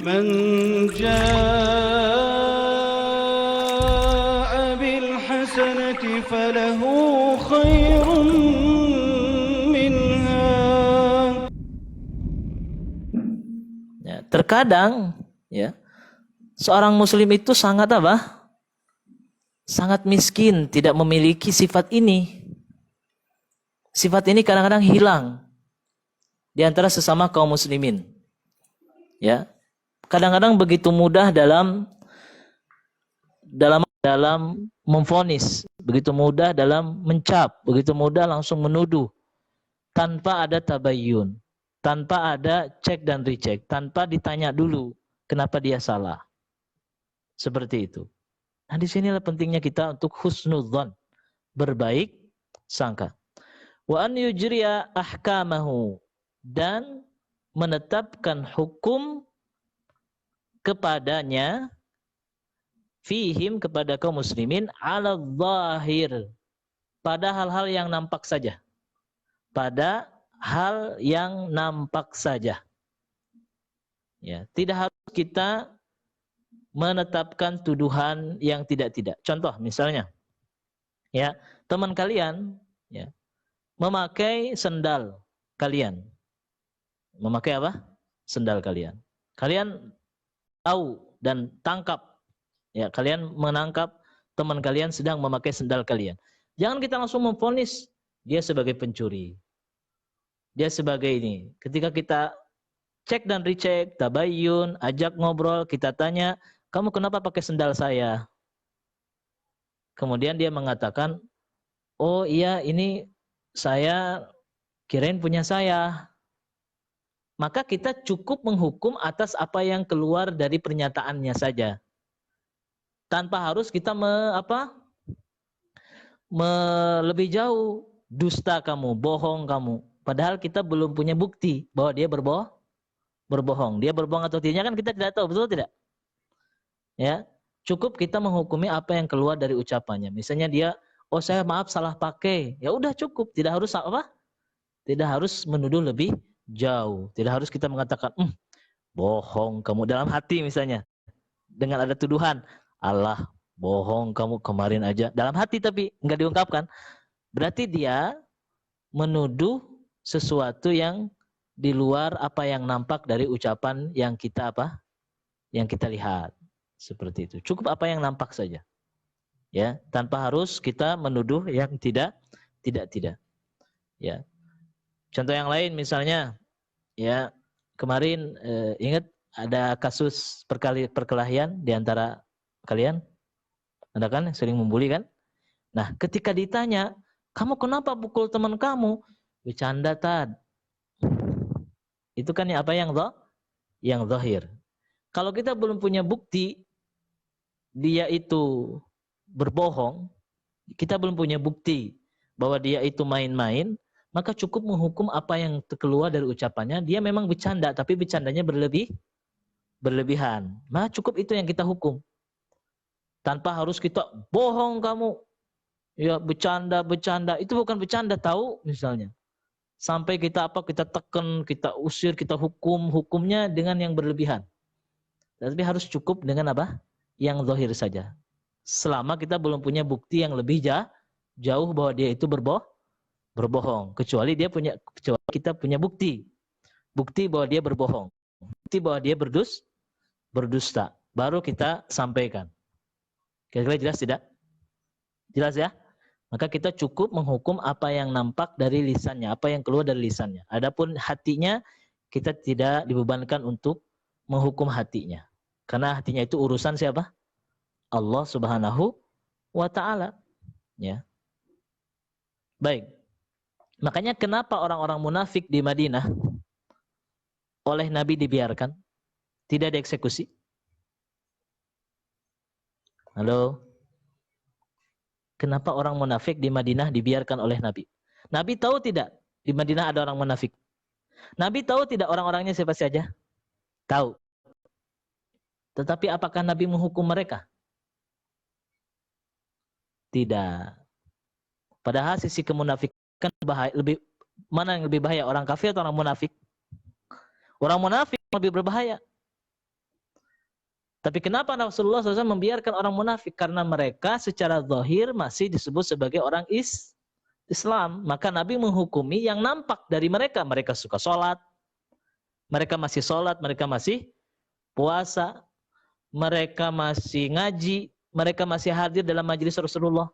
من جاء بالحسنة فله خير منها. Ya, terkadang ya seorang muslim itu sangat apa? Sangat miskin, tidak memiliki sifat ini. Sifat ini kadang-kadang hilang di antara sesama kaum muslimin. Ya. Kadang-kadang begitu mudah dalam memvonis, begitu mudah dalam mencap, begitu mudah langsung menuduh tanpa ada tabayyun, tanpa ada cek dan recheck, tanpa ditanya dulu kenapa dia salah. Seperti itu. Nah, disinilah pentingnya kita untuk husnudzon, berbaik sangka. Wa an yujriya ahkamahu, dan menetapkan hukum kepadanya, fihim, kepada kaum muslimin, ala zahir, pada hal-hal yang nampak saja. Pada hal yang nampak saja. Ya, tidak harus kita menetapkan tuduhan yang tidak-tidak. Contoh misalnya, ya, teman kalian ya memakai sendal kalian. Memakai apa? Sendal kalian. Kalian tahu dan tangkap, ya, kalian menangkap teman kalian sedang memakai sendal kalian. Jangan kita langsung memvonis dia sebagai pencuri, dia sebagai ini. Ketika kita cek dan recheck, tabayyun, ajak ngobrol, kita tanya, kamu kenapa pakai sendal saya? Kemudian dia mengatakan, oh iya, ini saya kirain punya saya. Maka kita cukup menghukum atas apa yang keluar dari pernyataannya saja, tanpa harus kita lebih jauh, dusta kamu, bohong kamu. Padahal kita belum punya bukti bahwa dia berbohong. Dia berbohong atau tidaknya kan kita tidak tahu, betul tidak? Ya, cukup kita menghukumi apa yang keluar dari ucapannya. Misalnya dia, oh saya maaf salah pakai. Ya udah cukup, tidak harus apa? Tidak harus menuduh lebih jauh. Tidak harus kita mengatakan, bohong kamu, dalam hati misalnya. Dengan ada tuduhan, Allah, bohong kamu kemarin aja. Dalam hati tapi enggak diungkapkan. Berarti dia menuduh sesuatu yang di luar apa yang nampak dari ucapan yang kita Yang kita lihat. Seperti itu. Cukup apa yang nampak saja. Ya, tanpa harus kita menuduh yang tidak. Ya. Contoh yang lain misalnya, ya, kemarin ingat ada kasus perkelahian di antara kalian? Ada kan yang sering membuli kan? Nah, ketika ditanya, kamu kenapa pukul teman kamu? Bercanda, Tad. Itu kan apa yang zahir. Kalau kita belum punya bukti dia itu berbohong, kita belum punya bukti bahwa dia itu main-main, maka cukup menghukum apa yang keluar dari ucapannya. Dia memang bercanda, tapi bercandanya berlebihan. Nah, cukup itu yang kita hukum. Tanpa harus kita bohong kamu. Ya, bercanda. Itu bukan bercanda, tahu misalnya. Sampai kita kita tekan, kita usir, kita hukumnya dengan yang berlebihan. Tapi harus cukup dengan apa? Yang zahir saja. Selama kita belum punya bukti yang lebih jauh bahwa dia itu berbohong. Kecuali kita punya bukti bahwa dia berbohong, bukti bahwa dia berdusta, baru kita sampaikan. Kira-kira jelas tidak? Jelas ya? Maka kita cukup menghukum apa yang nampak dari lisannya, apa yang keluar dari lisannya. Adapun hatinya, kita tidak dibebankan untuk menghukum hatinya. Karena hatinya itu urusan siapa? Allah Subhanahu wa ta'ala. Ya. Baik. Makanya kenapa orang-orang munafik di Madinah oleh Nabi dibiarkan? Tidak dieksekusi? Halo? Kenapa orang munafik di Madinah dibiarkan oleh Nabi? Nabi tahu tidak di Madinah ada orang munafik? Nabi tahu tidak orang-orangnya siapa saja? Tahu. Tetapi apakah Nabi menghukum mereka? Tidak. Padahal sisi kemunafikan mana yang lebih bahaya, orang kafir atau orang munafik? Orang munafik lebih berbahaya. Tapi kenapa Rasulullah SAW membiarkan orang munafik? Karena mereka secara zahir masih disebut sebagai orang Islam. Maka Nabi menghukumi yang nampak dari mereka. Mereka suka sholat, mereka masih sholat, mereka masih puasa, mereka masih ngaji, mereka masih hadir dalam majelis Rasulullah.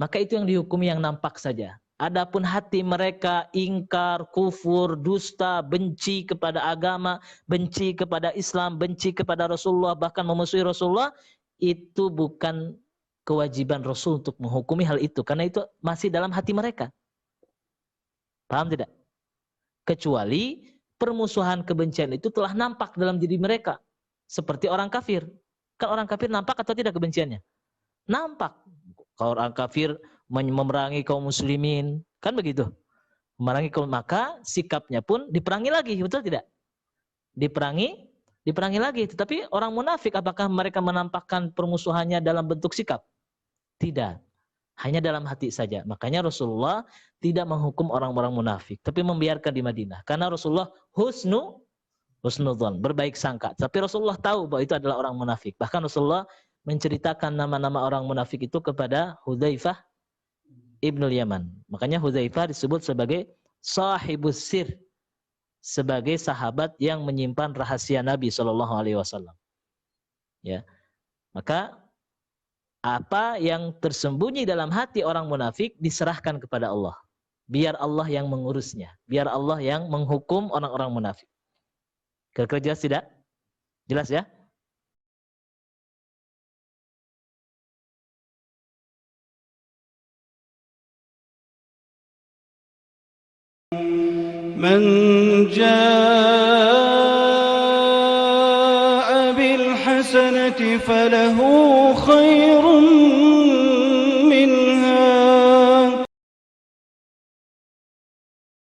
Maka itu yang dihukumi yang nampak saja. Adapun hati mereka ingkar, kufur, dusta, benci kepada agama, benci kepada Islam, benci kepada Rasulullah, bahkan memusuhi Rasulullah, itu bukan kewajiban Rasul untuk menghukumi hal itu. Karena itu masih dalam hati mereka. Paham tidak? Kecuali permusuhan kebencian itu telah nampak dalam diri mereka. Seperti orang kafir. Kan orang kafir nampak atau tidak kebenciannya? Nampak. Kalau orang kafir memerangi kaum muslimin, kan begitu. Memerangi kaum, maka sikapnya pun diperangi lagi, betul tidak? Diperangi lagi. Tetapi orang munafik, apakah mereka menampakkan permusuhannya dalam bentuk sikap? Tidak. Hanya dalam hati saja. Makanya Rasulullah tidak menghukum orang-orang munafik, tapi membiarkan di Madinah. Karena Rasulullah husnudzon, berbaik sangka. Tapi Rasulullah tahu bahwa itu adalah orang munafik. Bahkan Rasulullah menceritakan nama-nama orang munafik itu kepada Hudzaifah Ibnul Yaman. Makanya Hudzaifah disebut sebagai sahibus sir, sebagai sahabat yang menyimpan rahasia Nabi SAW. Ya, maka apa yang tersembunyi dalam hati orang munafik diserahkan kepada Allah. Biar Allah yang mengurusnya. Biar Allah yang menghukum orang-orang munafik. Kira-kira jelas tidak? Jelas ya? من جاء بالحسنة فله خير